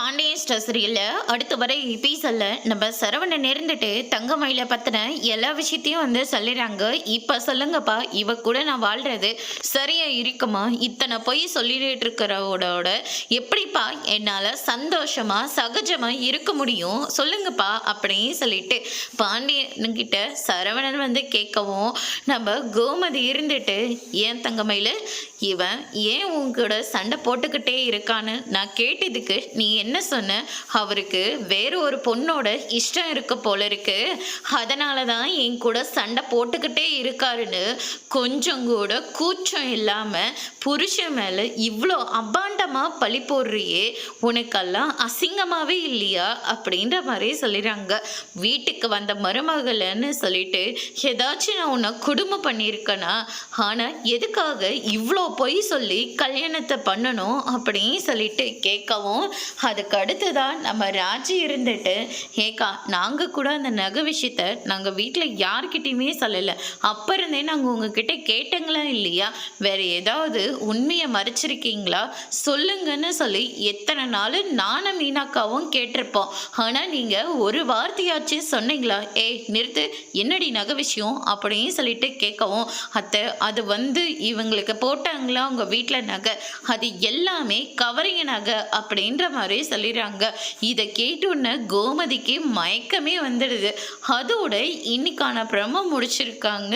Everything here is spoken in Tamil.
பாண்டியன் ஸ்டோரியில் அடுத்து வர எபிசோட்ல நம்ம சரவணன் இருந்துட்டு தங்கமயில பத்தின எல்லா விஷயத்தையும் சொல்லிடுறாங்க. இப்ப சொல்லுங்கப்பா, இவ கூட நான் வாழ்றது சரியா இருக்குமா? இத்தனை பொய் சொல்லிட்டு இருக்கிறவோட எப்படிப்பா என்னால சந்தோஷமா சகஜமா இருக்க முடியும் சொல்லுங்கப்பா அப்படின்னு சொல்லிட்டு பாண்டியன் கிட்ட சரவணன் கேட்கவும், நம்ம கோமதி இருந்துட்டு ஏன் தங்கமயில இவன் ஏன் உங்கூட சண்டை போட்டுக்கிட்டே இருக்கான்னு நான் கேட்டதுக்கு நீ என்ன சொன்ன? அவருக்கு வேற ஒரு பொண்ணோட இஷ்டம் இருக்க போல இருக்கு, அதனால தான் என் கூட சண்டை போட்டுக்கிட்டே இருக்காருன்னு கொஞ்சம் கூட கூச்சம் இல்லாம புருஷன் மேல இவ்வளோ அபாண்டமா பழி போடுறியே, உனக்கெல்லாம் அசிங்கமாவே இல்லையா அப்படின்ற மாதிரி சொல்லிடுறாங்க. வீட்டுக்கு வந்த மருமகள்னு சொல்லிட்டு ஏதாச்சும் நான் உன்னை குடும்பம் பண்ணியிருக்கேனா? ஆனா எதுக்காக இவ்வளோ பொய் சொல்லி கல்யாணத்தை பண்ணணும் அப்படின்னு சொல்லிட்டு கேட்கவும், அதுக்கு அடுத்துதான் நம்ம ராஜி இருந்துட்டு, ஏக்கா நாங்கள் கூட அந்த நகை விஷயத்த நாங்கள் வீட்டில் யார்கிட்டையுமே சொல்லலை, அப்போ இருந்தே நாங்கள் உங்ககிட்ட கேட்டங்களா இல்லையா? வேற ஏதாவது உண்மையை மறைச்சிருக்கீங்களா சொல்லுங்கன்னு சொல்லி எத்தனை நாள் நானும் மீனாக்காவும் கேட்டிருப்போம். ஆனால் நீங்கள் ஒரு வார்த்தையாச்சும் சொன்னீங்களா? ஏய் நிறுத்து, என்னடி நகை விஷயம் அப்படின்னு சொல்லிட்டு கேட்கவும், அத்தை அது இவங்களுக்கு போட்டாங்களா உங்கள் வீட்டில் நகை, அது எல்லாமே கவரிங்க நகை அப்படின்ற மாதிரி சொல்லிடுறாங்க. இதை கேட்டோன்னு கோமதிக்கு மயக்கமே வந்துடுது. அதோட இன்னைக்கான பிரம முடிச்சிருக்காங்க.